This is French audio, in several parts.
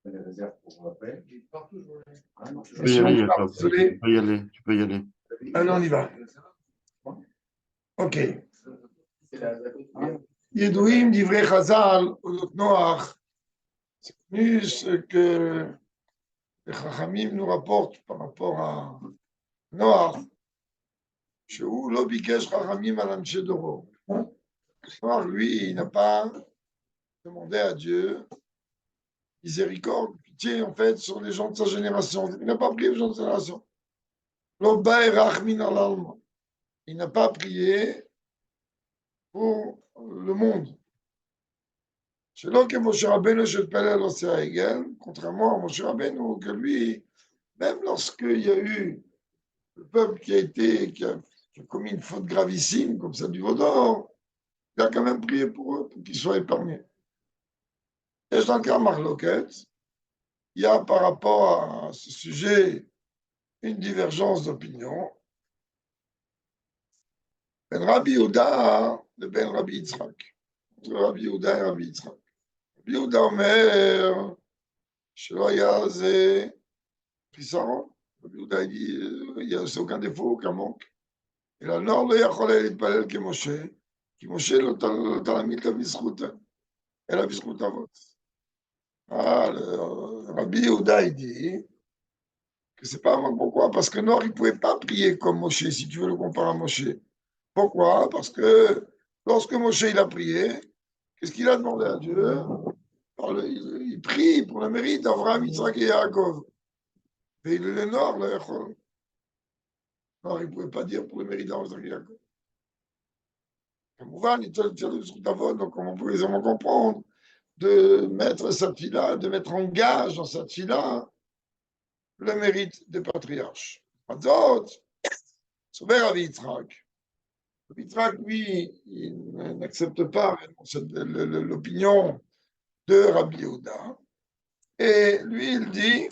Les réserves pour après. Ah, non, Tu peux y aller, Yaakov. Désolé. Tu peux y aller. Tu peux y aller. Allez, on y va. Ok. Yedouim d'ivrei Chazal, au Noach, c'est connu ce que les Chachamim nous rapportent par rapport à Noach. Shehu lo bikesh Chachamim al anshe doro. Noach, lui, il n'a pas demandé à Dieu miséricorde, pitié, en fait, sur les gens de sa génération. Il n'a pas prié aux gens de sa génération. Lo bae rachmin al alma. Il n'a pas prié pour le monde. Selon que Moshe Rabbeinu se pelait l'océan Hegel, contrairement à Moshe Rabbeinu, que lui, même lorsqu'il y a eu le peuple qui a commis une faute gravissime, comme ça du Vaudor, il a quand même prié pour eux, pour qu'ils soient épargnés. Et dans le cas Marloquette, il y a par rapport à ce sujet une divergence d'opinion. Ben Rabbi Yehuda et Ben Rabbi Yitzhak. Entre Rabbi Yehuda et Rabbi Yitzhak. Rabbi Yehuda אומר שלא היה זה חיסרון. רבי יהודה יעשה aucun défaut, aucun manque. אלא הנוער לא יכול היה להתפלל כמשה, כי משה לא תלמיד לה בזכות, אלא בזכות אבות. Rabbi Yehuda il dit que c'est pas un pourquoi, parce que Noir il pouvait pas prier comme Moshe, si tu veux le comparer à Moshe. Pourquoi? Parce que lorsque Moshe il a prié, qu'est-ce qu'il a demandé à Dieu? Il prie pour le mérite d'Avraham, Yitzhak et Yaakov. Et il est Noir, là, il ne pouvait pas dire pour le mérite d'Avraham, Yitzhak et Yaakov. Donc, on peut aisément comprendre de mettre sa fila, de mettre en gage dans sa fila le mérite des patriarches. Azot, sauver Rabbi Yitzhak. Rabbi Yitzhak, lui, il n'accepte pas l'opinion de Rabbi Yehuda. Et lui, il dit,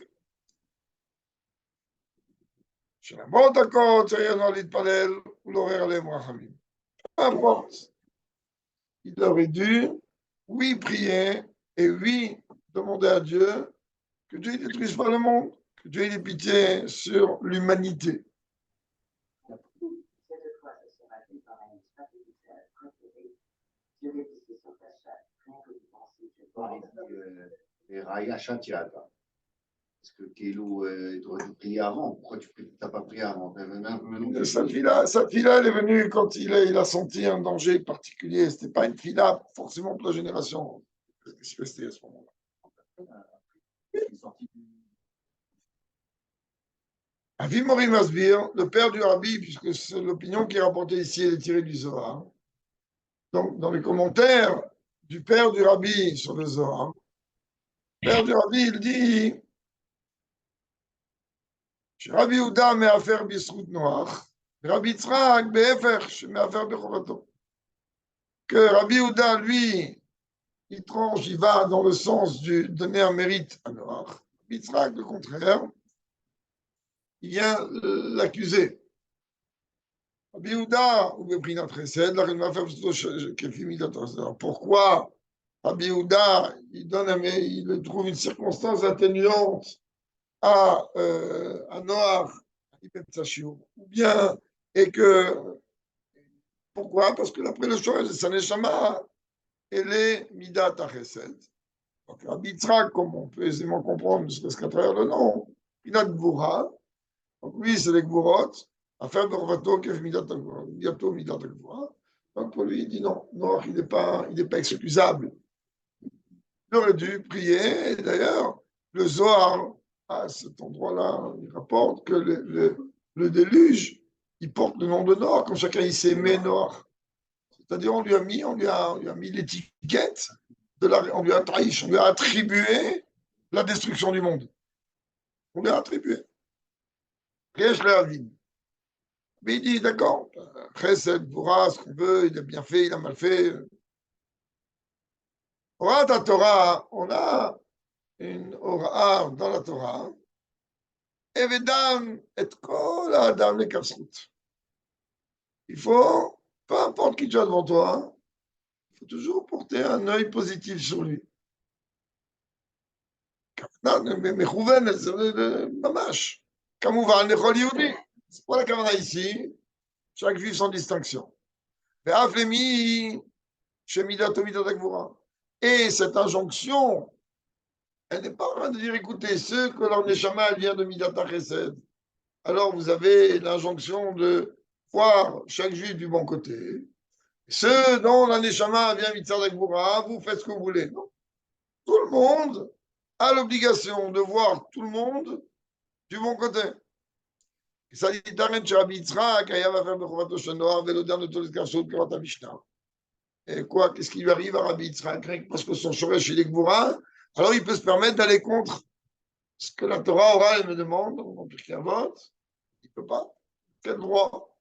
שלמרות הכל צריך להתפלל ולעורר עליהם רחמים. Peu importe. Il aurait dû, oui, prier et oui, demander à Dieu que Dieu ne détruise pas le monde, que Dieu ait pitié sur l'humanité. Les rails à Chatiat. Parce que Kélou, tu aurais dû prier avant. Pourquoi tu n'as pas prié avant? Cette fille-là, elle est venue quand il a senti un danger particulier. Ce n'était pas une fille-là forcément pour la génération. Qu'est-ce que c'était à ce moment-là? Avi Mori Masbir, le père du Rabbi, puisque c'est l'opinion qui est rapportée ici, elle est tirée du Zohar. Donc, dans les commentaires du père du Rabbi sur le Zohar, le père du Rabbi, il dit Rabbi Yehuda me'afer bisrout noach, Rabbi Yitzhak be'efer me'afer bechovato. Que Rabbi Yehuda, lui, il tranche, il va dans le sens de donner un mérite à Noach. Rabbi Yitzhak, le contraire, il vient l'accuser. Rabbi Yehuda, ou Beprinat Chesed, la reine faire pourquoi Rabbi Yehuda, il trouve une circonstance atténuante à Noach, ou bien, et que, pourquoi? Parce que d'après le choix de sa neshama, elle est Midat Chesed. Donc, Rabbi Yitzhak, comme on peut aisément comprendre, ce qu'à travers le nom, Midat Gvura, donc lui, c'est les Gvurot, à faire de Rovato, Kef Midat Gvura. Donc, pour lui, il dit non, Noach, il n'est pas excusable. Il aurait dû prier, et d'ailleurs, le Zohar, à cet endroit-là, il rapporte que le déluge, il porte le nom de Noach, quand chacun il s'aimait Noach. C'est-à-dire, on lui a mis l'étiquette, on lui a trahi, on lui a attribué la destruction du monde. On lui a attribué. Riech Lehavin. Mais il dit, d'accord, Chesed, Gvura, ce qu'on veut, il a bien fait, il a mal fait. Orat à Torah, on a une Orah dans la Torah, Evedam et Kol Adam le Kafsrut. Il faut, peu importe qui tu as devant toi, il faut toujours porter un œil positif sur lui. מכוונת, זה ממש. כמובן, לכל יהודי. C'est quoi la כוונה ici? Chaque juif sans distinction. ואף למי שמידתו מידת הגבורה. Et cette injonction, elle n'est pas en train de dire, écoutez, ceux que leur neshama vient de Midat HaChesed, alors vous avez l'injonction de voir chaque juif du bon côté. Ceux dont la neshama vient Mitzad Agboura, vous faites ce que vous voulez. Non. Tout le monde a l'obligation de voir tout le monde du bon côté. Ça dit Taren Rabbi Yitzhak, Ayav Afer Bechovato Shenoar, Velodan de Toles Karsot, Kavat Mishnah. Et quoi, qu'est-ce qui lui arrive à Rabbi Yitzhak? Parce que son Shoresh chez les Gboura, alors il peut se permettre d'aller contre ce que la Torah orale me demande, dans Pirkei Avot. Il ne peut pas. Quel droit?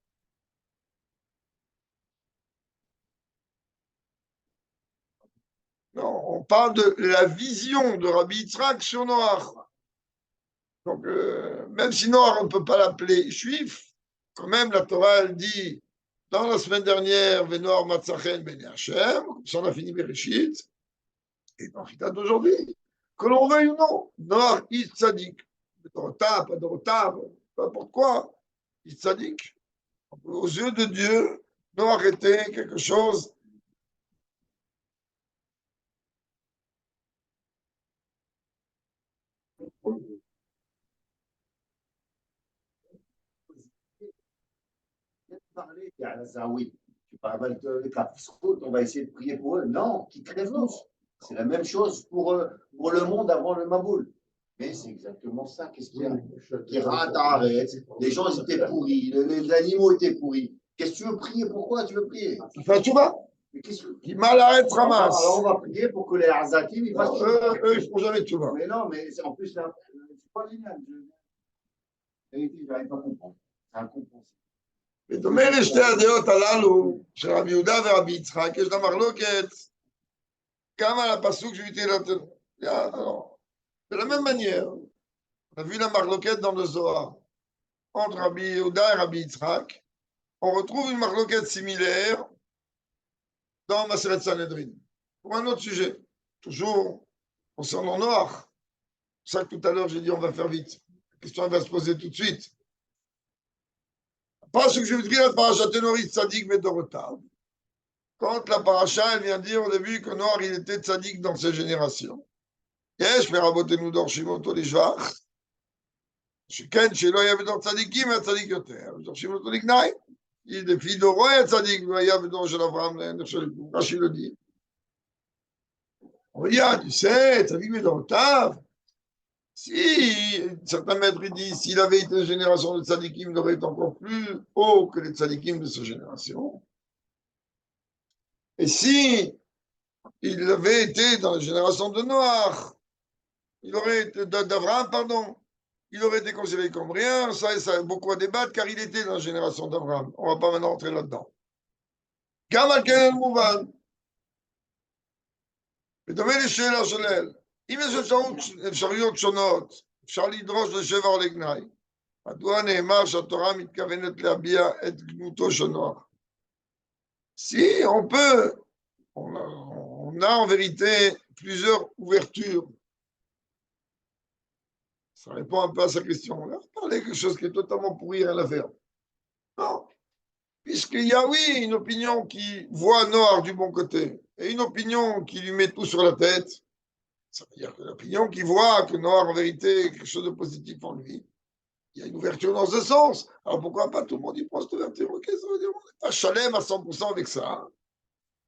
Non, on parle de la vision de Rabbi Yitzhak sur Noach. Donc, même si Noach, on ne peut pas l'appeler juif, quand même, la Torah, elle dit, dans la semaine dernière, Venoar Matzachen Ben Hashem, ça on a fini Bereshit, et dans Chitat d'aujourd'hui, que l'on veuille ou non, Noach, il tzaddik, Dorotav, pas Dorotav, peu importe quoi, il tzaddik. Aux yeux de Dieu, Noach était quelque chose. Parler à la Zawi. Tu parles de les Capiscotes, on va essayer de prier pour eux. Non, qui crèvent tous. C'est la même chose pour le monde avant le Maboul. Mais c'est exactement ça. Qu'est-ce qu'il y a? Les gens ils étaient pourris, les animaux étaient pourris. Qu'est-ce que tu veux prier? Pourquoi tu veux prier? Il fait Tchouva. Qui mal arrête Ramas. Alors on va prier pour que les Arzatim ils fassent Tchouva. Eux, ils ne font jamais Tchouva. Mais non, mais en plus, c'est pas génial. Je n'arrive pas à comprendre. C'est incompréhensible. בדומה לשתי הדעות הללו של רבי יהודה ורבי יצחק, יש לה מחלוקת גם על הפסוק שהבאתי לתנו. De la même manière, on a vu la marloquette dans le Zohar entre Rabbi Yehuda et Rabbi Yitzhak. On retrouve une marloquette similaire dans Maseret Sanhedrin. Pour un autre sujet, toujours concernant Noach. C'est ça que tout à l'heure j'ai dit on va faire vite. La question va se poser tout de suite. Pas ce que je veux dire, la paracha Tenorit Tzadik Vedorotav. Quand la paracha, elle vient dire au début que Noach, il était Tzadik dans ses générations. Yesh, Merabotenu Dorshim Oto Lishvach. שכן שלא היה בדור צדיקים, היה צדיק יותר. דורשים אותו לגנאי. לפי דורו היה צדיק, והיה בדור של אברהם, רש"י le dit. On dit, tu sais, צדיק בדורותיו. Si certains maîtres disent, s'il avait été une génération de tzadikim, il aurait été encore plus haut que les tzadikim de sa génération. Et si il avait été dans la génération de Noach, il aurait été d'Abraham, pardon, il aurait été considéré comme rien. Ça a beaucoup à débattre, car il était dans la génération d'Abraham. On ne va pas maintenant entrer là-dedans. Gamal Ken Mouvan. ודומה לשאלה של אל. אם יש אפשרויות שונות, אפשר לדרוש לשבר לגנאי. מדוע נאמר שהתורה מתכוונת להביע את גנותו של נוח? Si on peut, on a en vérité plusieurs ouvertures. Ça répond un peu à sa question. On va parler de quelque chose qui est totalement pourri, rien à faire. Non. Puisqu'il y a, oui, une opinion qui voit Noach du bon côté et une opinion qui lui met tout sur la tête. Ça veut dire que l'opinion qui voit que Noach, en vérité, est quelque chose de positif en lui, il y a une ouverture dans ce sens. Alors pourquoi pas tout le monde y prend cette ouverture? Ok, ça veut dire qu'on n'est pas chalem à 100% avec ça.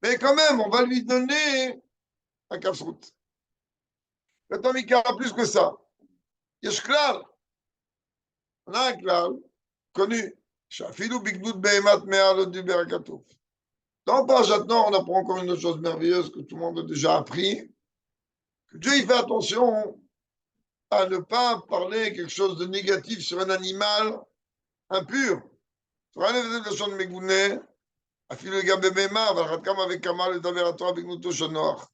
Mais quand même, on va lui donner un casse-route. Maintenant, il y a plus que ça. Il y a klal. On a un klal connu. Shafilou bigdout behemat me'alot du berakatouf. Dans Parashat Noach, on apprend encore une autre chose merveilleuse que tout le monde a déjà appris. Que Dieu il fait attention à ne pas parler quelque chose de négatif sur un animal impur. Sur un événement de Shon Megouné, afin le gabe Behema, אבל עד כמה וכמה לדבר התורה בגנותו של נוח.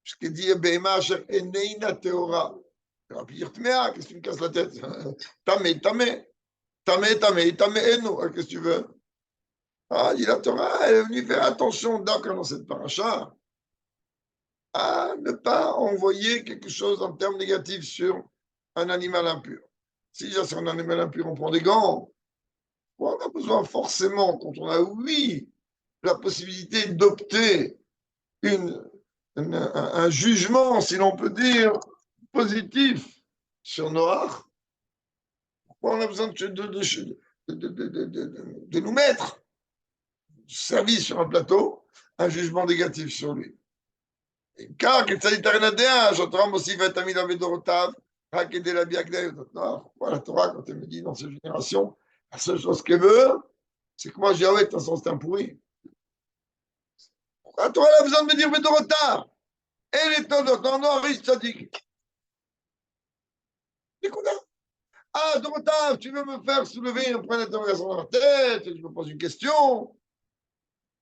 שכדי בהמה אשר איננה טהורה. רבי ירתמיה, qu'est-ce que tu me casses la tête? Tamé, tamé. Tamé, tamé, taméenu. Qu'est-ce que tu veux? Ah, dit la Torah, elle est venue faire attention, d'accord, dans cette paracha, à ne pas envoyer quelque chose en termes négatifs sur un animal impur. Si déjà sur un animal impur, on prend des gants, on a besoin forcément, quand on a, oui, la possibilité d'opter un jugement, si l'on peut dire, positif sur Noach, pourquoi on a besoin de nous mettre servi sur un plateau un jugement négatif sur lui. Car que ça t'arrête je te aussi fait ami dans Vedorotav, raqueter la biagdel. Voilà, la Torah, quand elle me dit dans cette génération, la seule chose qu'elle veut, c'est que moi, je dis, ah ouais, de toute façon, c'est un pourri. La Torah, elle a besoin de me dire Vedorotav. Elle est en non, non, riche sadique. Ah, Dorotav, tu veux me faire soulever un point d'interrogation dans la tête, je me pose une question.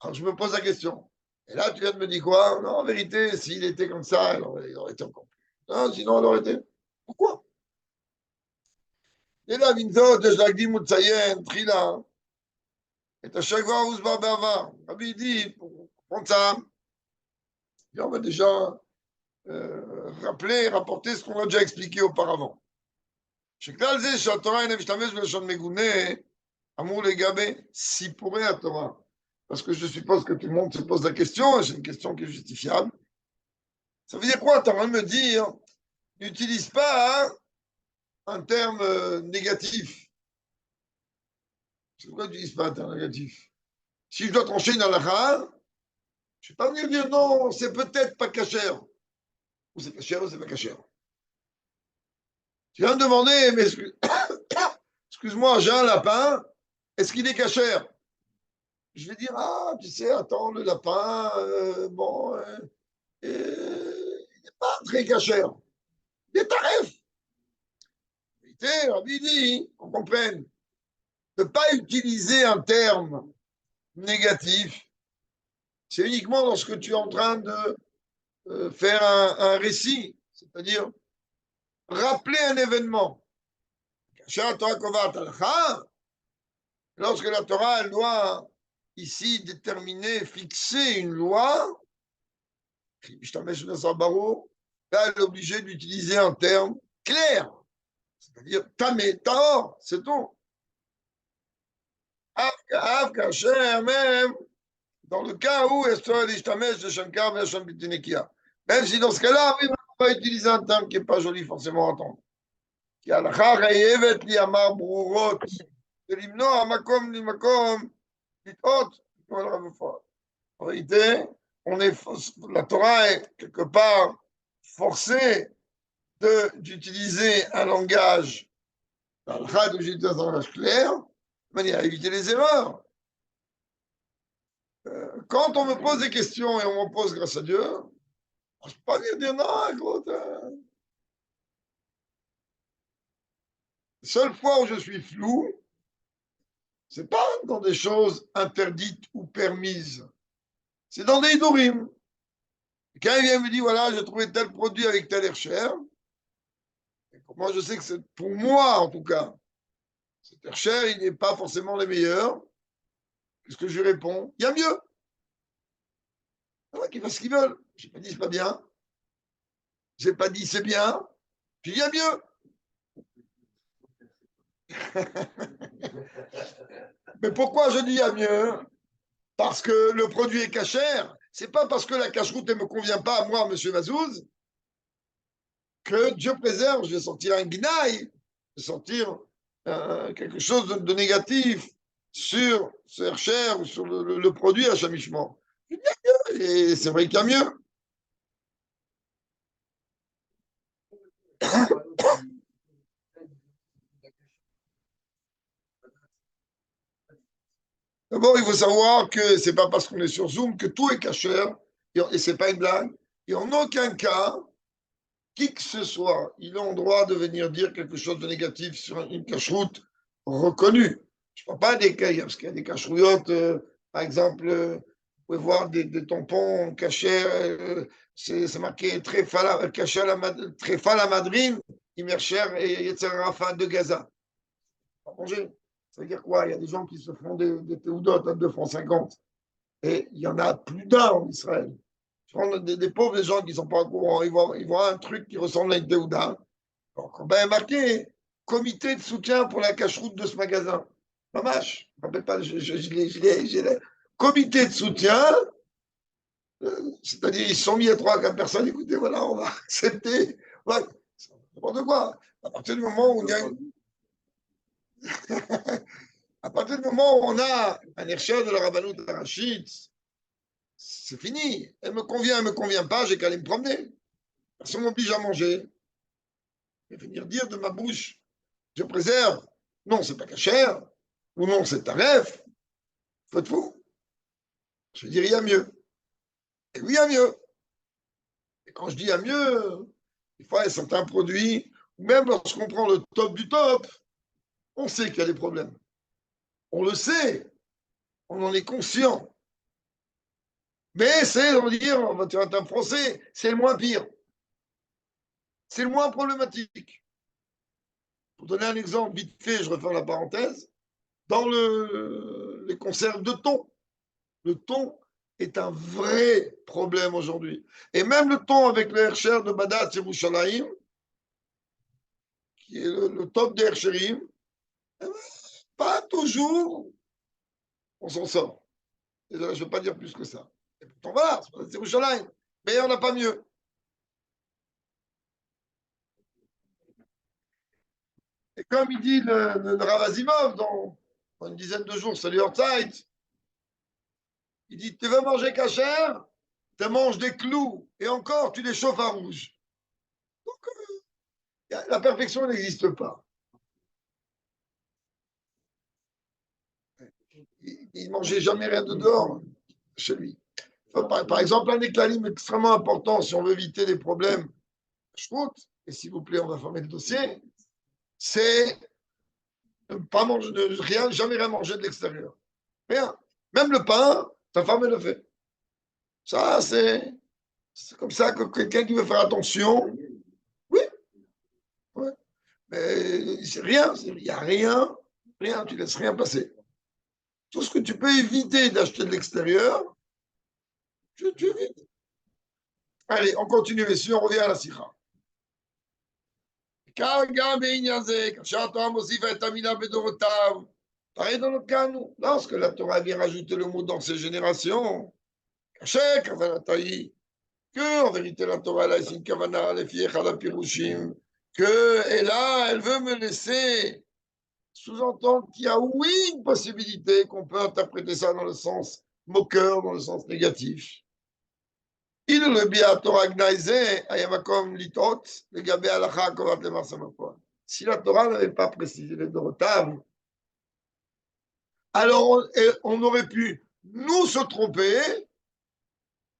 Alors, je me pose la question. Et là, tu viens de me dire quoi? Non, en vérité, s'il était comme ça, il aurait été encore plus. Non, sinon, il aurait été. Pourquoi? Et là, Vinzot, je l'ai dit, Moutsayen, Trila. Et à chaque fois, où se bat Bava. Rabbi dit, pour prendre ça, et on va déjà rappeler, rapporter ce qu'on a déjà expliqué auparavant. שכלל זה שהתורה אינה משתמש בלשון מגונה, אמור לגבי סיפורי התורה. Parce que je suppose que tout le monde se pose la question, et c'est une question qui est justifiable. Ça veut dire quoi? Tu es en train de me dire, n'utilise pas un terme négatif. C'est pourquoi tu n'utilises pas un terme négatif? Si je dois trancher une halakha, je ne vais pas venir dire non, c'est peut-être pas cachère. Ou c'est cachère ou c'est pas cachère. Tu viens me demander, mais excuse-moi, j'ai un lapin, est-ce qu'il est cachère? Je vais dire, ah, tu sais, attends, le lapin, bon, il n'est pas très cachère. Il est taref. Rabbi dit, on comprenne, ne pas utiliser un terme négatif, c'est uniquement lorsque tu es en train de faire un récit, c'est-à-dire rappeler un événement. Lorsque la Torah elle doit ici déterminer, fixer une loi, là, elle est obligée d'utiliser un terme clair, c'est-à-dire tamé, tahor, c'est tout. Même dans le cas où même si dans ce cas-là, oui, on va utiliser un terme qui n'est pas joli forcément à entendre. En réalité, la Torah est quelque part forcée d'utiliser un langage, un langage clair, de manière à éviter les erreurs. Quand on me pose des questions et on me pose grâce à Dieu, je ne peux pas venir dire non, écoute. La seule fois où je suis flou, ce n'est pas dans des choses interdites ou permises. C'est dans des idorim. Quand il vient me dire, voilà, j'ai trouvé tel produit avec tel hercher, moi je sais que c'est pour moi en tout cas, cet hercher, il n'est pas forcément le meilleur. Qu'est-ce que je lui réponds? Il y a mieux. Qu'ils fassent ce qu'ils veulent. Je n'ai pas dit c'est pas bien. Je n'ai pas dit c'est bien. Puis il y a mieux. Mais pourquoi je dis il y a mieux? Parce que le produit est cachère. C'est pas parce que la cache-route ne me convient pas à moi, M. Mazouz, que Dieu préserve, je vais sortir un guinaille, je vais sortir quelque chose de négatif sur ce hercher ou sur le produit à chamichement. Et c'est vrai qu'il y a mieux. D'abord, il faut savoir que c'est pas parce qu'on est sur Zoom que tout est cachère, et c'est pas une blague. Et en aucun cas, qui que ce soit, il a le droit de venir dire quelque chose de négatif sur une cache-route reconnue. Je ne parle pas des cas, parce qu'il y a des cache-rouillottes, par exemple, vous pouvez voir des tampons cachés, c'est marqué caché à la madrine, Imercher et Yetzerarafa de Gaza. Pas manger. Ça veut dire quoi? Il y a des gens qui se font des théoudotes à 2,50 francs. Et il y en a plus d'un en Israël. prends des pauvres, des gens qui ne sont pas au courant, ils voient un truc qui ressemble à une Théouda. Donc, on va marqué comité de soutien pour la cache-route de ce magasin. Mamache, je ne rappelle pas, je l'ai. Comité de soutien, c'est-à-dire ils se sont mis à 3 à 4 personnes, écoutez, voilà, on va accepter. Voilà, c'est n'importe quoi. À partir du moment où il y a à partir du moment où on a un Hercher de la Rabbanout Arachid, c'est fini. Elle me convient pas, j'ai qu'à aller me promener. Personne ne m'oblige à manger. Et venir dire de ma bouche, je préserve. Non, c'est pas cachère. Ou non, c'est taref. Faut être fou. Je dis, il y a mieux. Et oui, il y a mieux. Et quand je dis il y a mieux, des fois, il y a certains produits, même lorsqu'on prend le top du top, on sait qu'il y a des problèmes. On le sait. On en est conscient. Mais c'est, on va dire, on va dire un terme français, c'est le moins pire. C'est le moins problématique. Pour donner un exemple vite fait, je referme la parenthèse, dans les conserves de thon, le thon est un vrai problème aujourd'hui. Et même le thon avec le Hercher de Badat Yerushalayim, qui est le top des Hercherim, pas toujours on s'en sort. Et là, je ne veux pas dire plus que ça. Et pourtant, voilà, c'est Yerushalayim. Mais on n'a pas mieux. Et comme il dit le Rav Azimov dans une dizaine de jours, c'est Yortzeit, il dit, tu veux manger cachère, tu manges des clous, et encore, tu les chauffes à rouge. Donc, la perfection n'existe pas. Il ne mangeait jamais rien de dehors chez lui. Par exemple, un éclalim extrêmement important, si on veut éviter des problèmes, et s'il vous plaît, on va fermer le dossier, c'est ne pas manger, jamais rien manger de l'extérieur. Rien. Même le pain, ta femme, elle le fait. Ça, c'est comme ça que quelqu'un qui veut faire attention, oui, ouais. Mais c'est rien, il n'y a rien, tu laisses rien passer. Tout ce que tu peux éviter d'acheter de l'extérieur, tu évites. Allez, on continue, messieurs, on revient à la sikha. Pareil dans le cas, nous. Lorsque la Torah vient rajouter le mot dans ses générations, que en vérité la Torah là, c'est une kavana, les filles la pirushim, que et là, elle veut me laisser sous-entendre qu'il y a oui une possibilité qu'on peut interpréter ça dans le sens moqueur, dans le sens négatif. Il le bien Torah gnaizé, ayamakom litot, le gabé alacha kovat le marsamapon. Si la Torah n'avait pas précisé les Dorotav, alors on aurait pu nous se tromper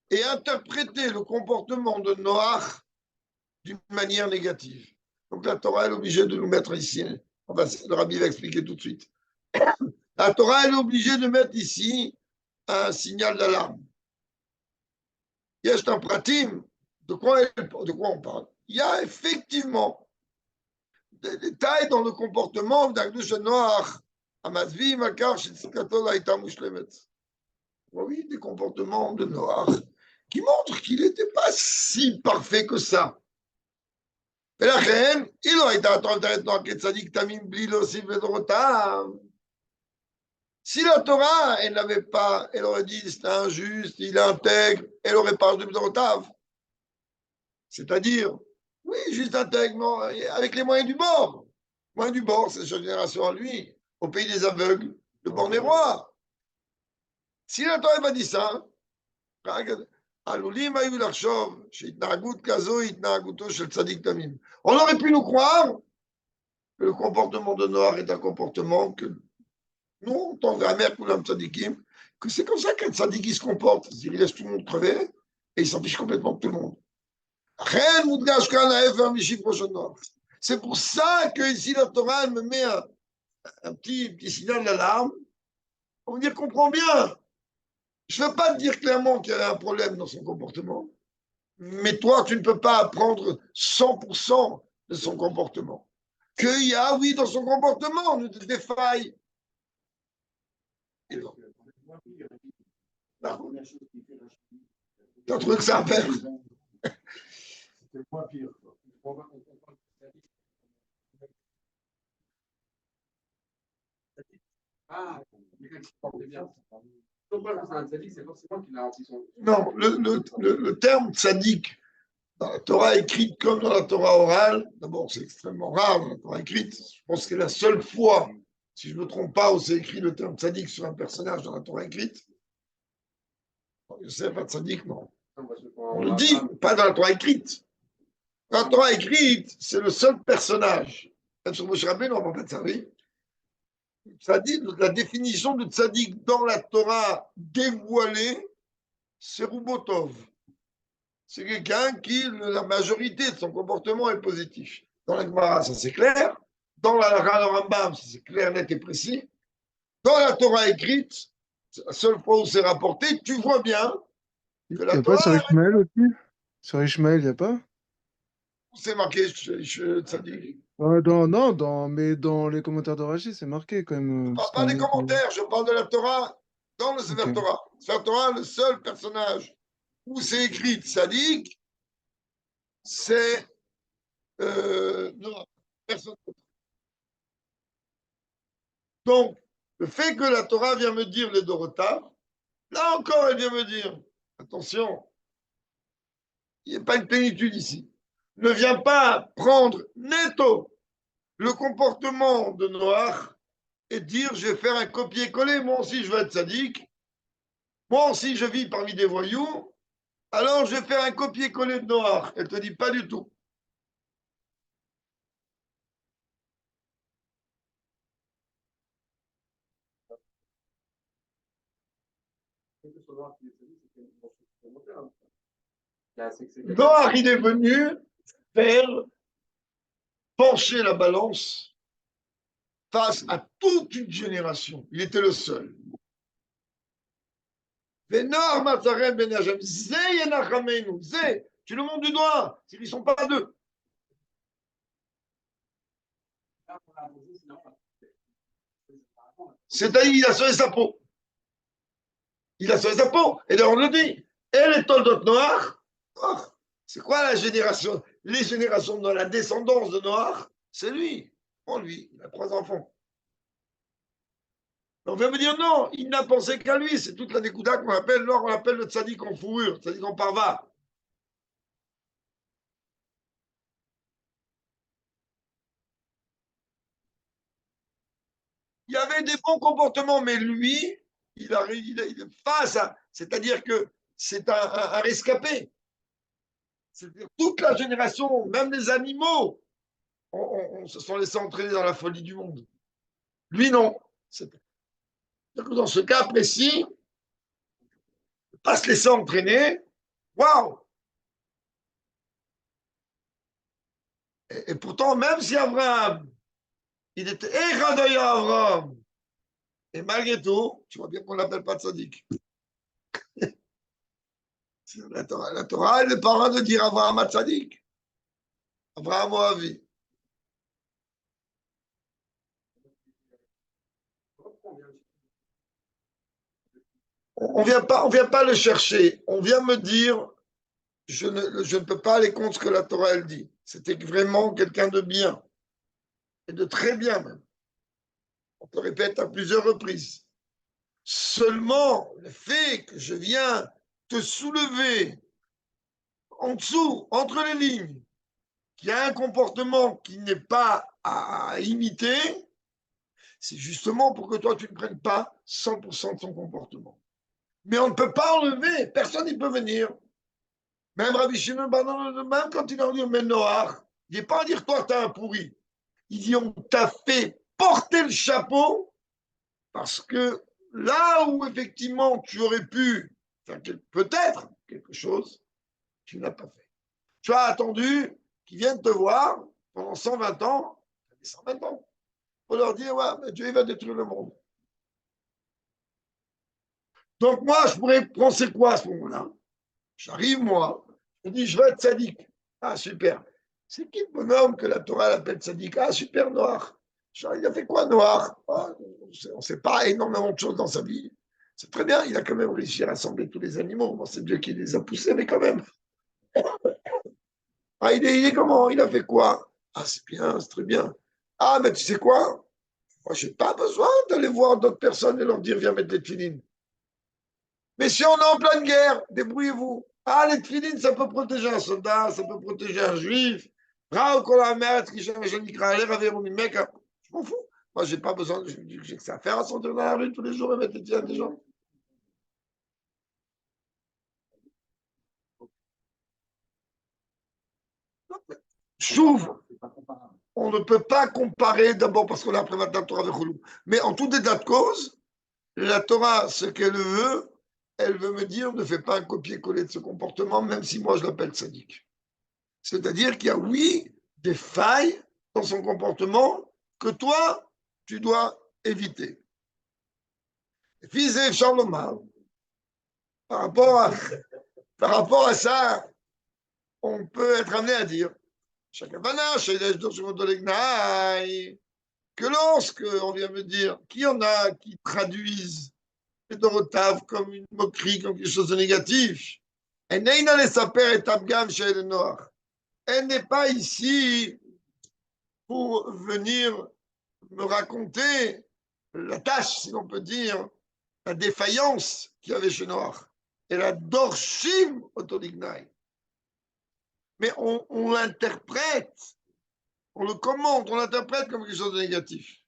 et interpréter le comportement de Noach d'une manière négative. Donc la Torah est obligée de nous mettre ici, le Rabbi va expliquer tout de suite. La Torah est obligée de mettre ici un signal d'alarme. Il y a un pratim, de quoi on parle? Il y a effectivement des détails dans le comportement d'Agdush Noach, Amazvi, Makar, Shitzikato, Laïta Mushlemet. Oui, des comportements de Noach qui montrent qu'il n'était pas si parfait que ça. ולכן, אילו הייתה התורה נועה כצדיק תמים בלי להוסיף לדורותיו, si la Torah, elle n'avait pas, elle aurait dit c'est injuste, il est intègre, elle aurait pas de Dorotav. C'est-à-dire, oui, juste intègre, non, avec les moyens du bord. Les moyens du bord, c'est sa génération à lui, au pays des aveugles, le bord des rois. Si la Torah n'a pas dit ça, on aurait pu nous croire que le comportement de Noach est un comportement que nous, en tant qu'Amer, tzadikim, que c'est comme ça qu'un tzadik se comporte. Il laisse tout le monde crever et il s'en fiche complètement de tout le monde. C'est pour ça que ici la Torah me met un petit signal d'alarme pour me dire comprends bien. Je ne veux pas te dire clairement qu'il y a un problème dans son comportement, mais toi, tu ne peux pas apprendre 100% de son comportement. Qu'il y a, oui, dans son comportement, des failles. T'as trouvé que ça à faire? C'était moins pire. Ah, quelqu'un qui se portait bien. Pourquoi c'est un tzaddik, c'est forcément qu'il a rempli son. Non, le terme tzaddik dans la Torah écrite comme dans la Torah orale, d'abord c'est extrêmement rare dans la Torah écrite. Je pense que c'est la seule fois, si je ne me trompe pas, où c'est écrit le terme tzaddik sur un personnage dans la Torah écrite. Je sais pas tzaddik, non. On le dit, pas dans la Torah écrite. Dans la Torah écrite, c'est le seul personnage. Même sur Moshe Rabbeinu, on va pas de ça, oui. Tzaddik, la définition de tzaddik dans la Torah dévoilée, c'est Rubotov. C'est quelqu'un qui, la majorité de son comportement est positif. Dans la Gemara, ça c'est clair. Dans la Rambam, c'est clair, net et précis. Dans la Torah écrite, c'est la seule fois où c'est rapporté, tu vois bien que Il n'y la a pas sur Torah, Ishmael aussi? Sur Ishmael, il n'y a pas? c'est marqué tzaddik. Mais dans les commentaires de Rachi, c'est marqué quand même. Je ne Parce parle pas des qu'on- commentaires, je parle de la Torah dans le Sefer Ok. Torah. Sefer Torah, le seul personnage où c'est écrit tzaddik, c'est non, personne d'autre. Donc, le fait que la Torah vient me dire les Dorotav, là encore, elle vient me dire, attention, il n'y a pas une plénitude ici. Ne viens pas prendre netto le comportement de Noach et dire, je vais faire un copier-coller, moi aussi je veux être sadique, moi aussi je vis parmi des voyous, alors je vais faire un copier-coller de Noach. Elle te dit pas du tout. Noach, il est venu faire pencher la balance face à toute une génération. Il était le seul. Tu le montres du doigt, s'ils ne sont pas deux. C'est-à-dire, il a sauvé sa peau. Il a sauvé sa peau. Et là, on le dit. Et les toldot noirs, c'est quoi la génération? Les générations de la descendance de Noach, c'est lui. Oh, lui, il a 3 enfants. On va me dire non, il n'a pensé qu'à lui. C'est toute la découda qu'on appelle, on appelle le tzaddik en fourrure, tzaddik en parva. Il y avait des bons comportements, mais lui, il est face à. C'est-à-dire que c'est un rescapé. C'est-à-dire toute la génération, même les animaux, on se sont laissés entraîner dans la folie du monde. Lui, non. Dans ce cas précis, ne pas se laisser entraîner, waouh! Et pourtant, même si Abraham, il était Eradoya Abraham, et malgré tout, tu vois bien qu'on ne l'appelle pas tzaddik. La Torah, elle n'est pas en train de dire Abraham à tzaddik. Abraham Moavi. On vient pas le chercher. On vient me dire, je ne peux pas aller contre ce que la Torah elle dit. C'était vraiment quelqu'un de bien. Et de très bien même. On te répète à plusieurs reprises. Seulement, le fait que je viens te soulever en dessous, entre les lignes, qu'il y a un comportement qui n'est pas à imiter, c'est justement pour que toi, tu ne prennes pas 100% de son comportement. Mais on ne peut pas enlever, personne n'y peut venir. Même Rabbi Shimon, même quand il a dit mais Noach, il n'est pas à dire toi, tu es un pourri. Il dit on t'a fait porter le chapeau parce que là où effectivement tu aurais pu faire peut-être quelque chose, tu ne l'as pas fait. Tu as attendu qu'ils viennent te voir pendant 120 ans, 120 ans, pour leur dire ouais, mais Dieu il va détruire le monde. Donc moi, je pourrais penser quoi à ce moment-là? J'arrive, moi, je dis, je veux être sadique. Ah, super. C'est qui le bonhomme que la Torah l'appelle sadique? Ah, super, Noir. Il a fait quoi, Noir? Ah, on ne sait pas énormément de choses dans sa vie. C'est très bien, il a quand même réussi à rassembler tous les animaux. Bon, c'est Dieu qui les a poussés, mais quand même. Ah, il est comment? Il a fait quoi? Ah, c'est bien, c'est très bien. Ah, mais tu sais quoi? Moi, je n'ai pas besoin d'aller voir d'autres personnes et leur dire, viens mettre les tefilines. Mais si on est en pleine guerre, débrouillez-vous. Ah, les tefilines, ça peut protéger un soldat, ça peut protéger un juif. Je m'en fous. Moi, j'ai pas besoin, j'ai que ça à faire à sortir dans la rue tous les jours et mettre les tefilines des gens. J'ouvre. On ne peut pas comparer d'abord parce qu'on a après la Torah avec Houlou. Mais en tout état de cause, la Torah, ce qu'elle veut, elle veut me dire ne fais pas un copier-coller de ce comportement, même si moi je l'appelle sadique. C'est-à-dire qu'il y a, oui, des failles dans son comportement que toi, tu dois éviter. Fils et Charlemagne, par rapport à ça, on peut être amené à dire que lorsque on vient me dire qu'il y en a qui traduisent les Dorotav comme une moquerie, comme quelque chose de négatif, elle n'est pas ici pour venir me raconter la tâche, si l'on peut dire, la défaillance qu'il y avait chez Noir. Et la dorshim autolignai. Mais on l'interprète, on le commente, on l'interprète comme quelque chose de négatif.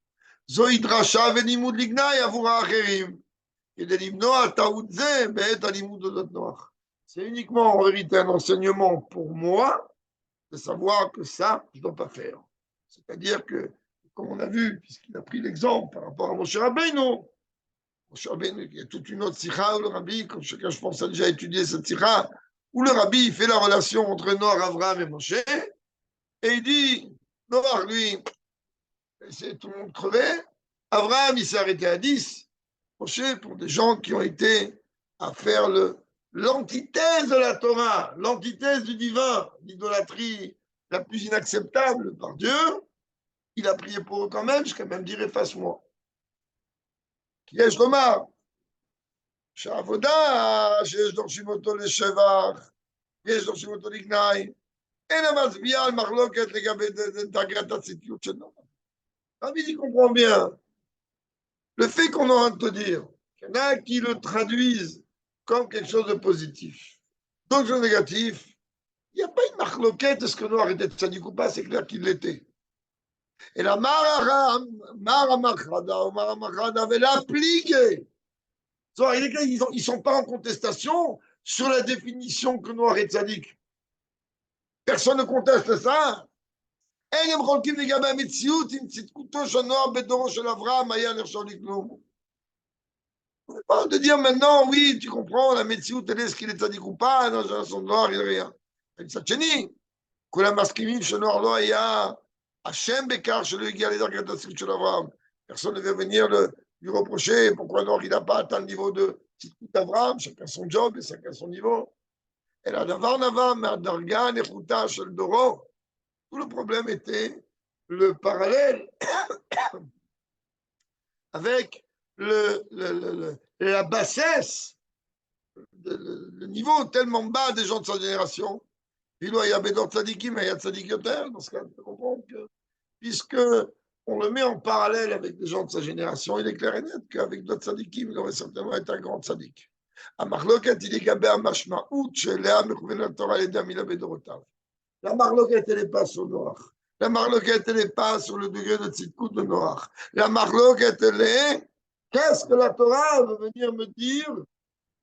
Zoidrasha venimud lignai avura acherim. Et de l'imnoa taoudze be'et alimud de Noir. C'est uniquement en vérité un enseignement pour moi de savoir que ça, je ne dois pas faire. C'est-à-dire que, comme on a vu, puisqu'il a pris l'exemple par rapport à Moshe Rabbeinu, il y a toute une autre sikha où le rabbi, comme chacun, je pense, a déjà étudié cette sikha, où le rabbi fait la relation entre Noach, Avraham et Moshe, et il dit, Noach, lui, c'est tout le monde crevé, Avraham, il s'est arrêté à 10, Moshe, pour des gens qui ont été à faire l'antithèse de la Torah, l'antithèse du divin, l'idolâtrie la plus inacceptable par Dieu, il a prié pour eux quand même, jusqu'à même dire efface-moi. Qui est-ce Lomar? שהעבודה שיש דורשים אותו לשבח, ויש דורשים אותו לגנאי, אינה מצביעה על מחלוקת לגבי דרגת הצדקיות שלו. Rabbi dit comprend bien. Le fait qu'on est en train de te dire qu'il y en a qui le traduisent comme quelque chose de positif, d'autres de négatif, il n'y a pas une marloquette de ce que Noir était tzadik ou pas, c'est clair qu'il l'était. Et la Mara Machrada avait l'appliqué. Ils ne sont pas en contestation sur la définition que Noir est tzaddik. Personne ne conteste ça. On ne parle de dire maintenant, oui, tu comprends, la médecine, elle est ce qu'il est tzaddik ou pas, dans son noir, il n'y a rien. מצד שני, כולם מסכימים שנוער לא היה אשם בכך שלא הגיע לדרגת הצדקות של אברהם. Personne ne veut venir lui reprocher pourquoi Noir il n'a pas atteint le niveau de צדקות d'Abraham, chacun son job et chacun son niveau. אלא הדבר נבע מהדרגה הנחותה של דורו. Tout le problème était le parallèle avec la bassesse, le niveau tellement bas des gens de sa génération. Il y a Bédor Tzadikim, mais il y a Tzadik Yoter. Dans ce cas, on peut comprendre que, puisque on le met en parallèle avec des gens de sa génération, il est clair et net qu'avec d'autres Tzadikim, il aurait certainement été un grand Tzadik. המחלוקת היא לגבי המשמעות שאליה מכוונת התורה על ידי המילה בדורותיו. La marloquette, elle n'est pas sur Noach. La marloquette, elle n'est pas sur le degré de tzidkout de Noach. La marloquette, elle est qu'est-ce que la Torah veut venir me dire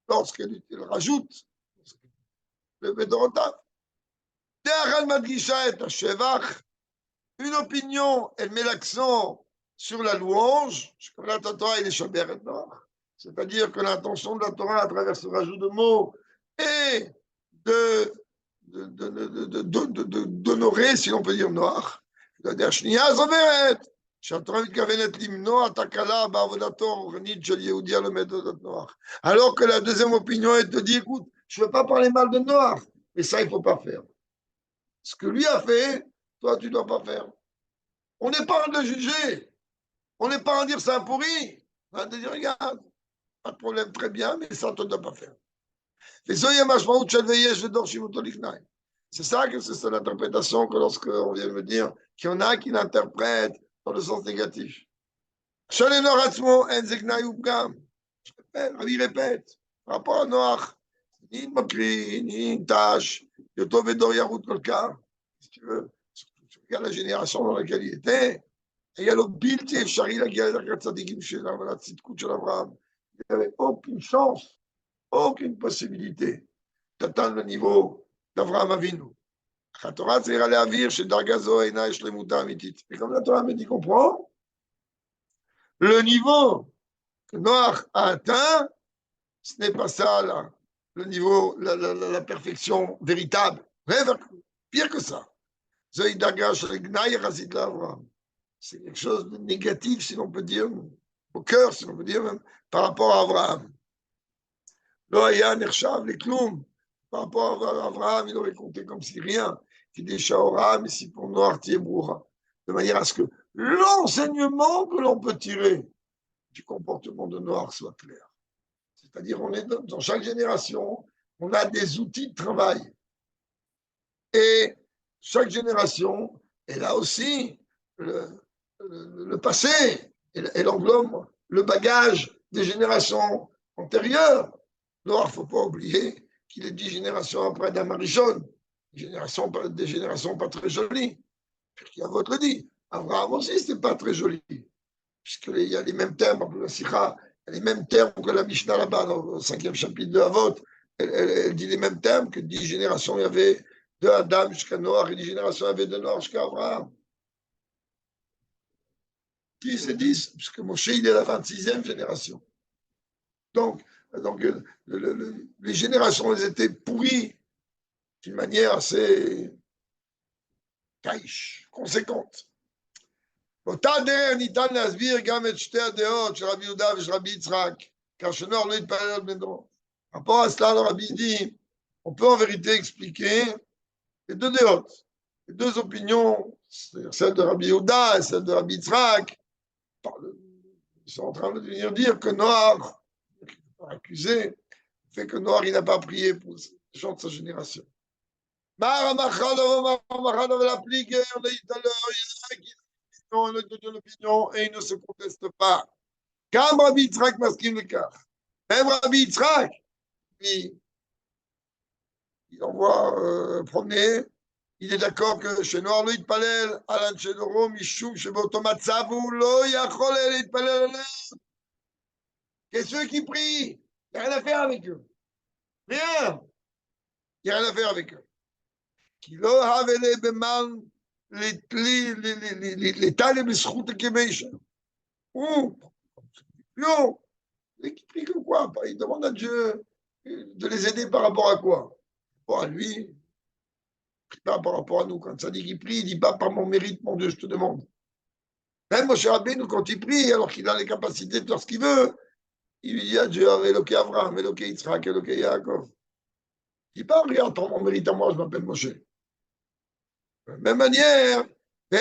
lorsqu'elle rajoute le Bédorotav. Une opinion, elle met l'accent sur la louange, comme la Torah, il est Shaber et Noach. C'est-à-dire que l'intention de la Torah à travers ce rajout de mots est d'honorer, si l'on peut dire, Noach. השנייה זאת שהתורה מתכוונת למנוע תקלה בעבודתו הרוחנית של יהודי הלומד אודות נוח. Alors que la deuxième opinion est de dire, écoute, je ne veux pas parler mal de Noach, mais ça, il ne faut pas faire. Ce que lui a fait, toi, tu ne dois pas faire. On n'est pas en train de le juger. On n'est pas en train de dire c'est un pourri. On est en train de dire, regarde, Pas de problème, très bien, mais ça, on ne doit pas faire. C'est ça que c'est l'interprétation que lorsqu'on vient me dire qu'il y en a qui l'interprètent dans le sens négatif. Rabbi répète, par rapport à Noach, ni une moquerie, ni une tâche, de Tov Dor Yarut Kolka, si tu veux, tu regardes la génération dans laquelle il était, et il y a le Bilti Efshari, la guerre de la Tzadikim chez la Tzidkut de l'Abraham. Il n'y avait aucune chance, aucune possibilité d'atteindre le niveau d'Abraham Avinu. La Torah, c'est aller à vivre chez Dargazo et Naïch le Mouta Amitit. Et comme la Torah me dit, comprend, le niveau que Noach a atteint, ce n'est pas ça, là, le niveau, la perfection véritable. Pire que ça. C'est quelque chose de négatif, si l'on peut dire, au cœur, si l'on peut dire, même, par rapport à Abraham. Par rapport à Abraham, il aurait compté comme si rien. Il dit Shaora, mais si pour Noach, Tiebroura. De manière à ce que l'enseignement que l'on peut tirer du comportement de Noach soit clair. C'est-à-dire, on est dans chaque génération, on a des outils de travail. Et chaque génération, elle a aussi le passé, elle englobe le bagage des générations antérieures. Alors, il ne faut pas oublier qu'il est 10 générations après Adam Arishon, des générations pas très jolies. Puis a votre dit, Abraham aussi, ce n'est pas très joli, puisqu'il y a les mêmes termes, la Sikha, les mêmes termes que la Mishnah là-bas, dans le 5e chapitre de Avot, elle dit les mêmes termes que 10 générations, il y avait de Adam jusqu'à Noach, et 10 générations, il y avait de Noach jusqu'à Abraham. 10 et 10, puisque Moshe, il est la 26e génération. Donc les générations, elles étaient pourries d'une manière assez caïche, conséquente. באותה דרך ניתן להסביר גם את שתי הדעות של רבי יהודה ושל רבי יצחק, car שנוח לא התפלל על בן דורו. Rapport à cela, le Rabbi dit, on peut en vérité expliquer les deux déotes, les deux opinions, celle de Rabbi Yehuda et celle de Rabbi Yitzhak. Ils sont en train de venir dire que Noach, accusé, fait que Noach, il n'a pas prié pour les gens de sa génération. On l'applique, on a dit tout à l'heure, il a une opinion et il ne se conteste pas. Comme Rabbi Yitzhak masquine le cas. Même Rabbi Yitzhak, il envoie promener, il est d'accord que chez Noir, lui, il palel, Alan Chedoro, Mishum, chez Botomatzav, ou lo, Yachol, il palel, et ceux qui prient, il n'y a rien à faire avec eux. Rien. Il n'y a rien à faire avec eux. Qui lo havele beman, les talibs, les schroutes de Kemesha. Ou, non, qui prient que quoi? Il demande à Dieu de les aider par rapport à quoi? Par rapport à lui, pas par rapport à nous. Quand ça dit qu'il prie, il ne dit pas par mon mérite, mon Dieu, je te demande. Même Moshe Rabbeinu, quand il prie, alors qu'il a les capacités de faire ce qu'il veut, il lui dit à Dieu, Eloké Avraham, Eloké Yitzhak, Eloké Yaakov. Il dit pas, regarde, ton mon mérite à moi, je m'appelle Moshe. De la même manière, non,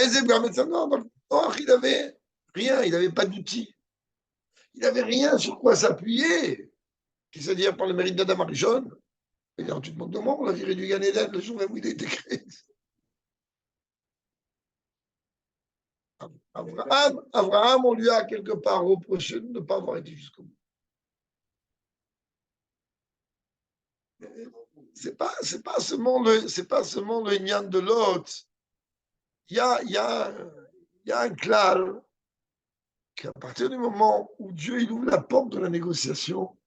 il n'avait rien, il n'avait pas d'outils. Il n'avait rien sur quoi s'appuyer. C'est-à-dire par le mérite d'Adam Arishon. Et là, tu te moques de moi, on l'a viré du Gan Eden le jour même où il a été créé. Abraham, on lui a quelque part reproché de ne pas avoir été jusqu'au bout. C'est pas seulement le Nyan de l'autre. Il y a un clal qu'à partir du moment où Dieu il ouvre la porte de la négociation,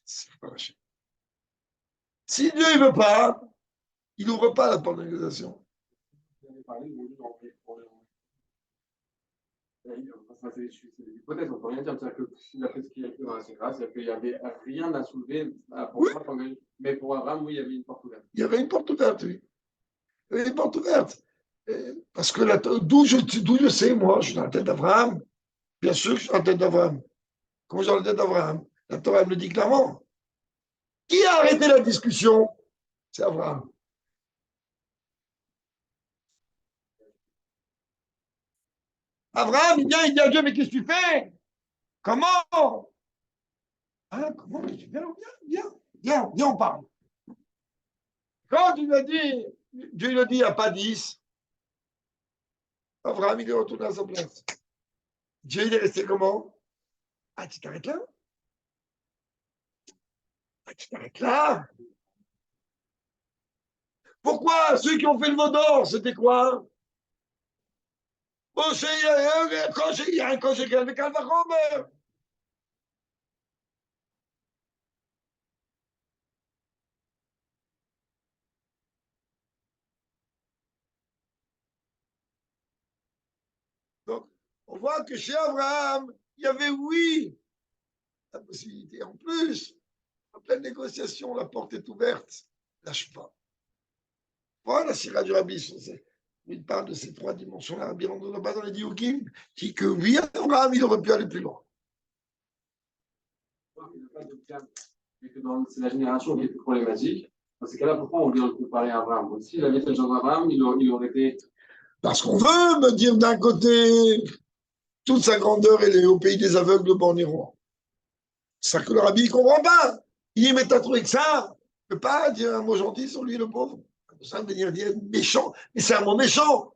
c'est pas lâcher. Si Dieu ne veut pas, il n'ouvre pas la porte de la négociation. C'est des hypothèses, on ne peut rien dire. C'est-à-dire que d'après ce qu'il y a écrit dans la Sikha, c'est qu'il n'y avait rien à soulever pour oui. Mais pour Abraham, oui, il y avait une porte ouverte. Il y avait une porte ouverte, oui. Il y avait une porte ouverte. Parce que d'où je sais, moi, je suis dans la tête d'Abraham. Bien sûr que je suis dans la tête d'Abraham. Comment je suis dans la tête d'Abraham? La Torah me le dit clairement. Qui a arrêté la discussion? C'est Abraham. Abraham, il vient, il dit à Dieu, mais qu'est-ce que tu fais? Comment? Ah, comment? Viens, on parle. Quand il a dit, Dieu lui a dit, il n'y a pas 10, Abraham, il est retourné à sa place. Dieu, il est resté comment? Ah, tu t'arrêtes là? Ah, tu t'arrêtes là? Pourquoi? Ceux qui ont fait le veau d'or, c'était quoi? Bon, c'est il y a un congé avec Alpha Romer. Donc, on voit que chez Abraham, il y avait, oui, la possibilité. En plus, en pleine négociation, la porte est ouverte. Lâche pas. Voilà la sira du Rabbi. Il parle de ces trois dimensions. La Rabbi rentre là-bas dans les Diokim, qui que oui, Abraham, il aurait pu aller plus loin. C'est la génération qui était problématique. Dans ces cas-là, pourquoi on vient de comparer à Abraham? Donc, s'il avait fait le genre d'Abraham, il aurait été. Parce qu'on veut me dire d'un côté, toute sa grandeur, elle est au pays des aveugles, bornérois. C'est ça que le Rabbi ne comprend pas. Il dit, mais t'as trouvé que ça? Tu ne peux pas dire un mot gentil sur lui, le pauvre. Comme ça, venir dire méchant. Mais c'est un mot méchant.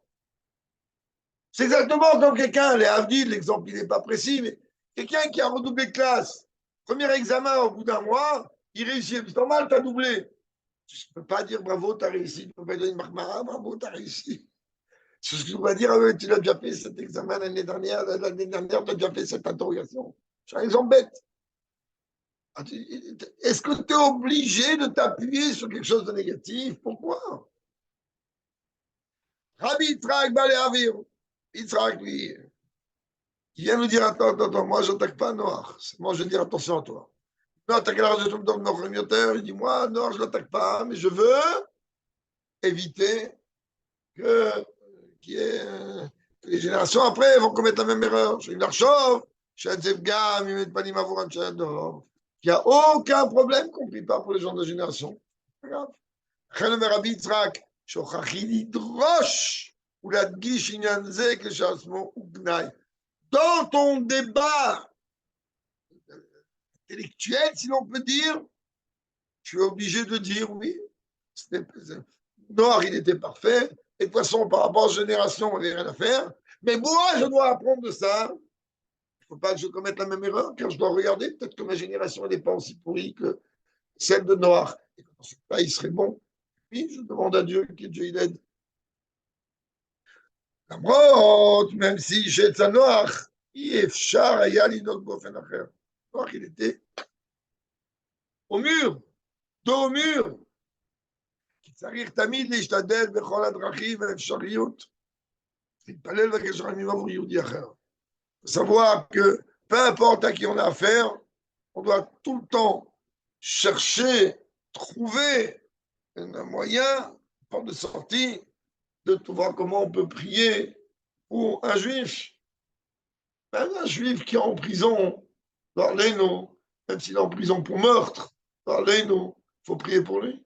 C'est exactement comme quelqu'un, les Avdil, l'exemple, il n'est pas précis, mais quelqu'un qui a redoublé de classe, premier examen au bout d'un mois, il réussit. C'est normal, tu as doublé. Tu ne peux pas dire bravo, tu as réussi. Tu ne peux pas dire une marmara, bravo, tu as réussi. C'est ce que tu dois dire, tu l'as déjà fait cet examen l'année dernière, tu as déjà fait cette interrogation. C'est un exemple bête. Est-ce que tu es obligé de t'appuyer sur quelque chose de négatif? Pourquoi? Rabbi Yitzhak Baléavir. Yitzhak, lui, il vient nous dire attends, moi, je n'attaque pas Noir. Moi, je vais dire attention à toi. Non, attaque la raison de notre il dit moi, Noir, je ne l'attaque pas, mais je veux éviter que, que les générations après vont commettre la même erreur. J'ai une archov, j'ai un Zevgam, ils ne mettent pas l'imavour en Tchador. Il n'y a aucun problème, compris pas pour les gens de génération. C'est pas grave. חלק מרבי יצחק, שוכחי לדרוש ולהדגיש עניין זה כשעצמו הוא גנאי. Dans ton débat intellectuel, si l'on peut dire, tu es obligé de dire oui. Noir, il était parfait. Et de toute façon, par rapport aux générations, on n'avait rien à faire. Mais moi, je dois apprendre de ça. Il ne faut pas que je commette la même erreur, car je dois regarder. Peut-être que ma génération n'est pas aussi pourrie que celle de Noir. Et dans ce cas, il serait bon. Oui, je demande à Dieu que Dieu l'aide. למרות, même si chez Tzanoach, אי אפשר היה לנהוג באופן אחר. נוח, il était au mur, dos au mur. כי צריך תמיד להשתדל בכל הדרכים והאפשריות. להתפלל לבקש רחמים עבור יהודי אחר. Savoir que peu importe à qui on a affaire, on doit tout le temps chercher, trouver un moyen, une porte de sortie, de voir comment on peut prier pour un juif. Même un juif qui est en prison, dans l'Eno, même s'il est en prison pour meurtre, dans l'Eno, il faut prier pour lui.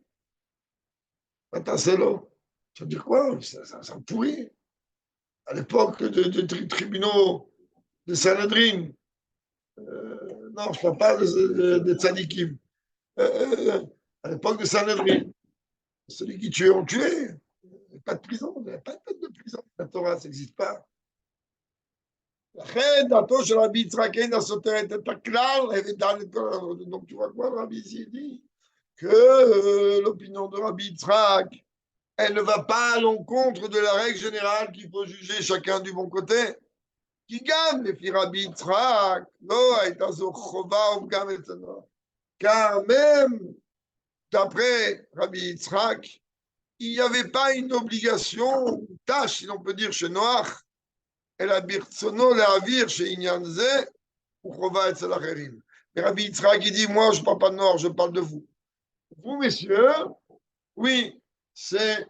Attends, c'est là. Ça veut dire quoi? Ça me pourrit. À l'époque de tribunaux de Sanhedrin, non, je ne parle pas de tzadikim. À l'époque de Sanhedrin, celui qui tuait, on tuait. Il n'y a pas de prison, il n'y a pas de peine de prison. La Torah, ça n'existe pas. לכן דעתו של רבי יצחק אינה סותרת את הכלל, donc tu vois quoi, le Rabbi ici dit que l'opinion de Rabbi Yitzhak, elle ne va pas à l'encontre de la règle générale qu'il faut juger chacun du bon côté. Qui gagne les filles Rabbi Yitzhak, car même d'après Rabbi Yitzhak, il n'y avait pas une obligation, une tâche, si l'on peut dire, chez Noach, אלא ברצונו להעביר שעניין זה הוא חובה אצל אחרים. ורבי יצחק dit, moi je ne parle pas de Noir, je parle de vous. Vous, messieurs, oui, c'est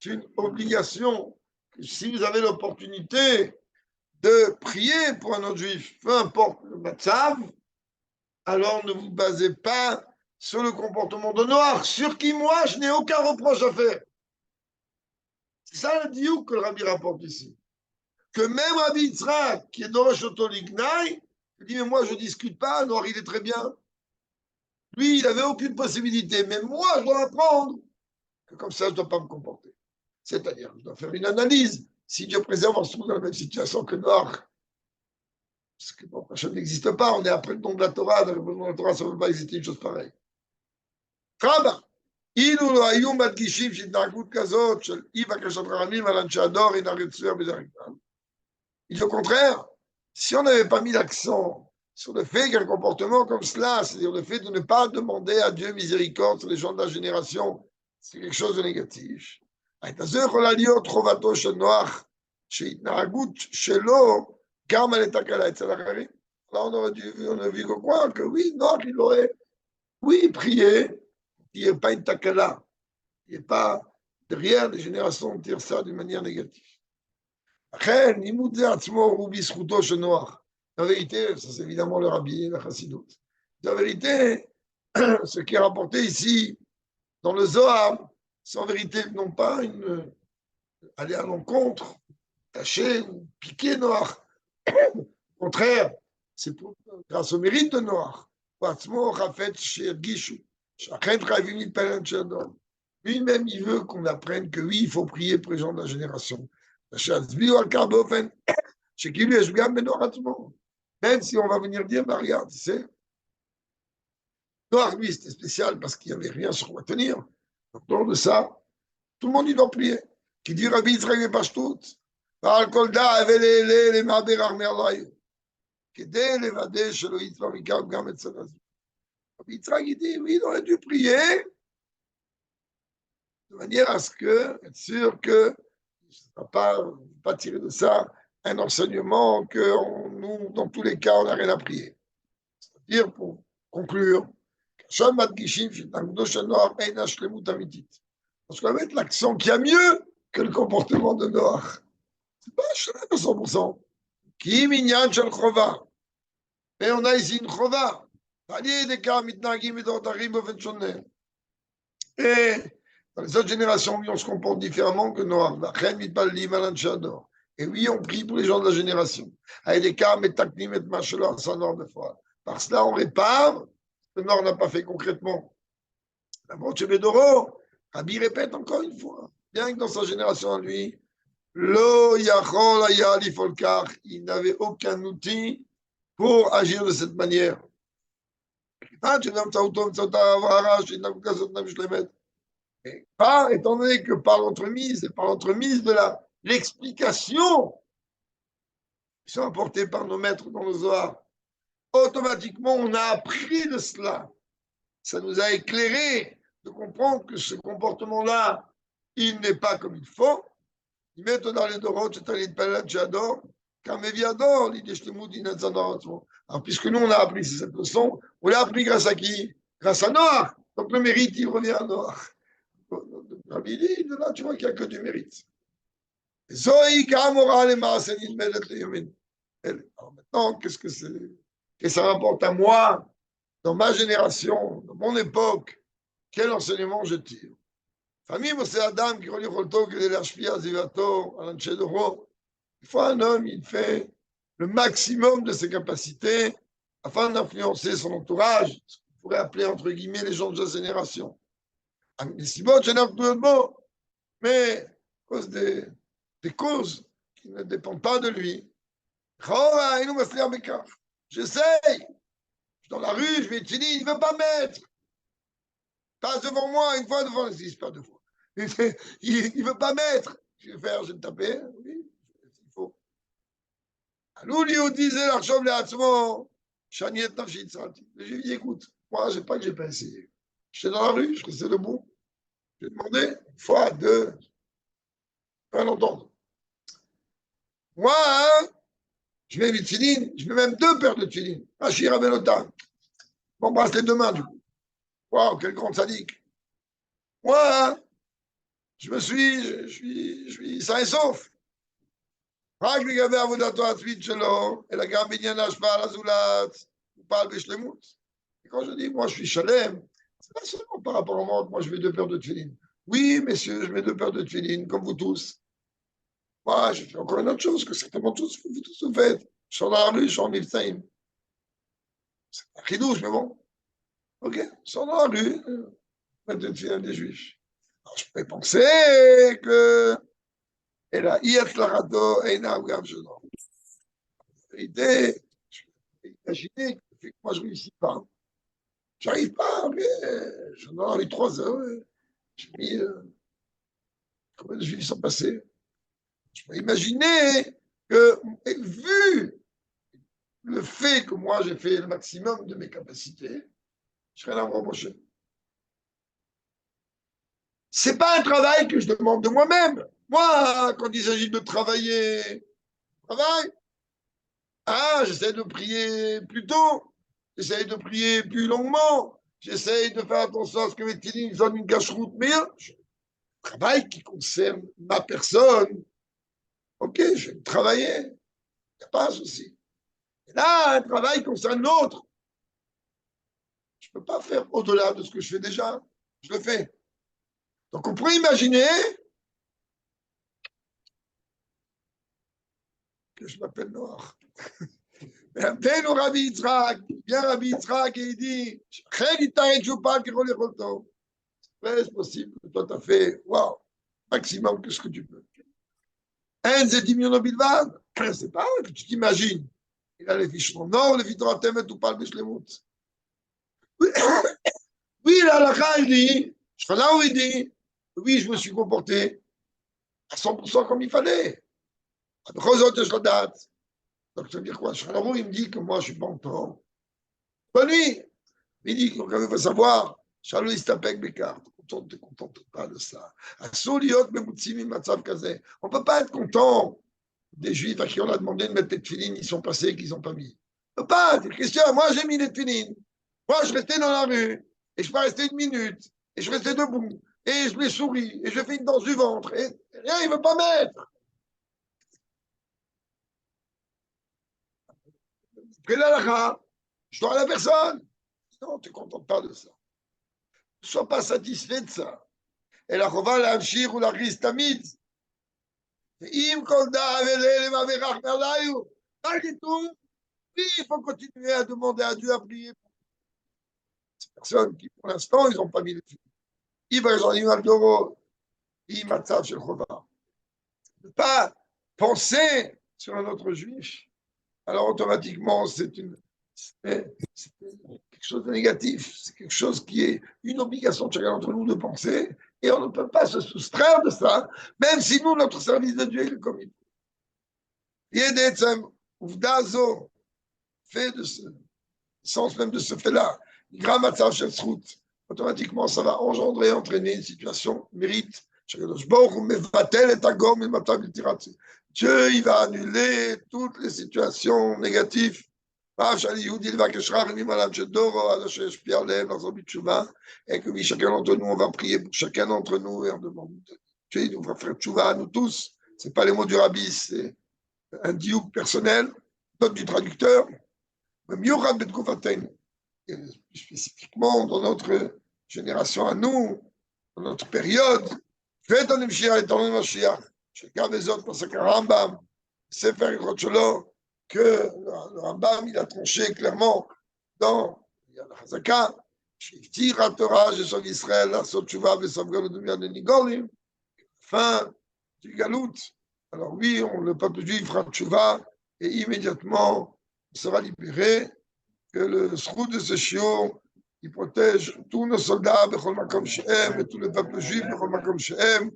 une obligation. Si vous avez l'opportunité de prier pour un autre juif, peu importe le matzav, alors ne vous basez pas sur le comportement de Noir, sur qui moi je n'ai aucun reproche à faire. C'est ça le diouk que le Rabbi rapporte ici. Que même Rabbi Yitzhak, qui est dans le château Lignaï, dit, mais moi je ne discute pas, Noir il est très bien. Lui, il n'avait aucune possibilité. Mais moi, je dois apprendre que comme ça, je ne dois pas me comporter. C'est-à-dire, je dois faire une analyse. Si Dieu préserve, on se trouve dans la même situation que Noach. Parce que bon, Hachem n'existe pas. On est après le don de la Torah. Dans le don de la Torah, ça ne peut pas exister une chose pareille. Traba. אילו לא היו מדגישים שהתנהגות כזאת של אי בקשת רחמים על אנשי הדור אינה רצויה בדרך כלל. Et au contraire, si on n'avait pas mis l'accent sur le fait qu'un comportement comme cela, c'est-à-dire le fait de ne pas demander à Dieu miséricorde sur les gens de la génération, c'est quelque chose de négatif. הייתה זו יכולה להיות חובתו של נוח, שהתנהגות שלו גם על התקלה אצל אחרים. Là, on aurait vu quoi? Que oui, Noach, il aurait, oui, prié, il n'y ait pas une takala, il n'y ait pas derrière les générations de dire ça d'une manière négative. לכן, לימוד זה עצמו הוא בזכותו של נוח. La vérité, ça c'est évidemment le rabbi et la chassidoute. La vérité, ce qui est rapporté ici, dans le Zohar, c'est en vérité non pas aller à l'encontre, tâcher ou piquer Noach. Au contraire, c'est grâce au mérite de Noach. Lui-même, il veut qu'on apprenne que oui, il faut prier pour les gens de la génération. Même si on va venir dire, bah, regarde, tu sais, Noach, lui, c'était spécial parce qu'il n'y avait rien sur quoi tenir. Donc, lors de ça, tout le monde, il doit prier. Qui dit Rabbi Yitzhak et Pashtout, Baal Kolda avait les Maber Armé Allah. כדי לוודא שלא יצמח מכאן גם אצל הזו. רבי יצחק dit, oui, il aurait dû prier de manière à ce que, être sûr que ne pas tirer de ça un enseignement que nous, dans tous les cas, on n'a rien à prier. C'est-à-dire, pour conclure, parce qu'on va mettre l'accent qu'il y a mieux que le comportement de Noach. C'est pas à 100%. Qui minyan shel chova. Mais on a ici une chova. Et dans les autres générations, oui, on se comporte différemment que Noach. Et oui, on prie pour les gens de la génération. Par cela, on répare ce que Noach n'a pas fait concrètement. La broche Bedoro, Rabbi répète encore une fois, bien que dans sa génération à lui, il n'avait aucun outil pour agir de cette manière. Pas, étant donné que par l'entremise, et par l'entremise de l'explication qui sont apportées par nos maîtres dans le Zohar, automatiquement on a appris de cela. Ça nous a éclairé de comprendre que ce comportement-là, il n'est pas comme il faut. Il met dans les Dorot, c'est-à-dire j'adore. Alors, puisque nous, on a appris cette leçon, on l'a appris grâce à qui? Grâce à Noach. Donc, le mérite, il revient à Noach. Rabbi dit, de là, tu vois qu'il n'y a que du mérite. Alors maintenant, qu'est-ce que c'est? Et ça rapporte à moi, dans ma génération, dans mon époque, quel enseignement je tire? Famille, c'est Adam qui relie Cholto, qui est l'Ashpia, Zivato, Alanché Doro. Une fois un homme, il fait le maximum de ses capacités afin d'influencer son entourage, ce qu'on pourrait appeler entre guillemets les gens de sa génération. Mais à cause des causes qui ne dépendent pas de lui. J'essaye. Je suis dans la rue, je vais étudier, il ne veut pas mettre. Passe devant moi, une fois devant, il ne pas deux fois. Il ne veut pas mettre. Je vais faire, je vais le taper. Oui. L'Oulio disait l'archov les Hatzmo, Chaniet Nafshit Sati. Je lui ai dit, écoute, moi, je sais pas que j'ai pas essayé. J'étais dans la rue, je restais debout. J'ai demandé, une fois, deux, pas l'entendre. Moi, hein, je mets une tefilin, je mets même deux paires de tefilin. Rachir Abenotam. Je m'embrasse les deux mains, du coup. Waouh, quel grand sadique. Moi, hein, je suis sain et sauf. רק לגבי עבודתו העצמית שלו, אלא גם בעניין ההשפעה על הזולת, הוא פעל בשלמות. Et quand je dis, moi, je suis chalem, c'est pas seulement par rapport au monde, moi, je mets deux paires de tefilin. Oui, messieurs, je mets deux paires de tefilin, comme vous tous. Moi, je fais encore une autre chose que certainement tous, vous tous vous faites. Je suis dans la rue, je suis en Milsaïm. C'est un chidouche, mais bon. Ok, ils sont dans la rue, mettre une fille des Juifs. Alors, je pourrais penser que et là, l'idée, imaginez que moi je ne réussis pas. J'arrive pas, mais j'en ai dans les 3 heures. J'ai mis combien de Juifs sont passés. Je peux imaginer que, vu le fait que moi j'ai fait le maximum de mes capacités, je serais là à me reprocher. Ce n'est pas un travail que je demande de moi-même. Moi, quand il s'agit de travailler, je travaille. Ah, j'essaie de prier plus tôt, j'essaie de prier plus longuement, j'essaie de faire attention à ce que mes télés donnent une cache-route meilleure. Travail qui concerne ma personne. Ok, je vais travailler, il n'y a pas de souci. Et là, un travail concerne l'autre. Je ne peux pas faire au-delà de ce que je fais déjà. Je le fais. Donc, on pourrait imaginer que je m'appelle Noir. Mais nous, Rabbi Yitzhak, bien Rabbi Yitzhak, et il dit, c'est possible que toi, tu as fait, waouh, maximum que ce que tu peux. Un, c'est 10 millions de bilvad. C'est pas que tu t'imagines. Il a les fiches non, les fiches de tout parle de Shlemut. Oui, la il dit, là où il dit, oui, je me suis comporté à 100% comme il fallait. Donc, ça veut dire quoi? Shalaou, il me dit que moi, je ne suis pas en tort. Pas lui. Il dit qu'il faut savoir, Shalom Istapek Bekar. On ne te contente pas de ça. On ne peut pas être content des Juifs à qui on a demandé de mettre les tefilines, ils sont passés, qu'ils n'ont pas mis. On ne peut pas. C'est question. Moi, j'ai mis les tefilines. Moi, je restais dans la rue. Et je peux rester 1 minute. Et je restais debout. Et je lui souris. Et je fais une danse du ventre. Et rien, il ne veut pas mettre. Après l'alakha, je dois à la personne. Non, tu ne te contentes pas de ça. Ne sois pas satisfait de ça. Et la chova l'amshir ou la crise tamid. Im kolda avele maverach merlayu. Malgré tout, oui, il faut continuer à demander à Dieu à prier pour ces personnes qui, pour l'instant, ils n'ont pas mis les filles. Ils vont aller al doro. Ils matzav shel chova. Ne pas penser sur un autre juif. Alors automatiquement, c'est quelque chose de négatif, c'est quelque chose qui est une obligation de chacun d'entre nous de penser, et on ne peut pas se soustraire de ça, même si nous, notre service de Dieu, il est comme il faut. Ouvdazo fait de ce sens même de ce fait-là, automatiquement, ça va engendrer, entraîner une situation mérite. Dieu, il va annuler toutes les situations négatives. Et que oui, chacun d'entre nous, on va prier pour chacun d'entre nous et on demande Dieu nous va faire tchouva à nous tous. Ce n'est pas les mots du rabbi, c'est un diouk personnel, note du traducteur. Et spécifiquement dans notre génération à nous, dans notre période, faites un Mashiach et dans Mashiach. Chacun des autres, parce que Rambam, c'est faire que le Rambam, il a tranché clairement dans la Chazaka, Shiftir Torah, je sauve Israël, la Sotchuva, Vesavgal, le Dumian de Nigolim, fin du Galout. Alors oui, le peuple juif fera Tchouva et immédiatement il sera libéré. Que le sroud de ce chiot, il protège tous nos soldats, Bechol Makom Shehem, et tout le peuple juif, Bechol Makom Shehem,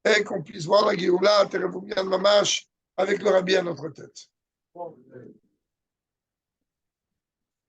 et qu'on puisse voir la Géoula, Terevoumian Mamash, avec le rabbi à notre tête.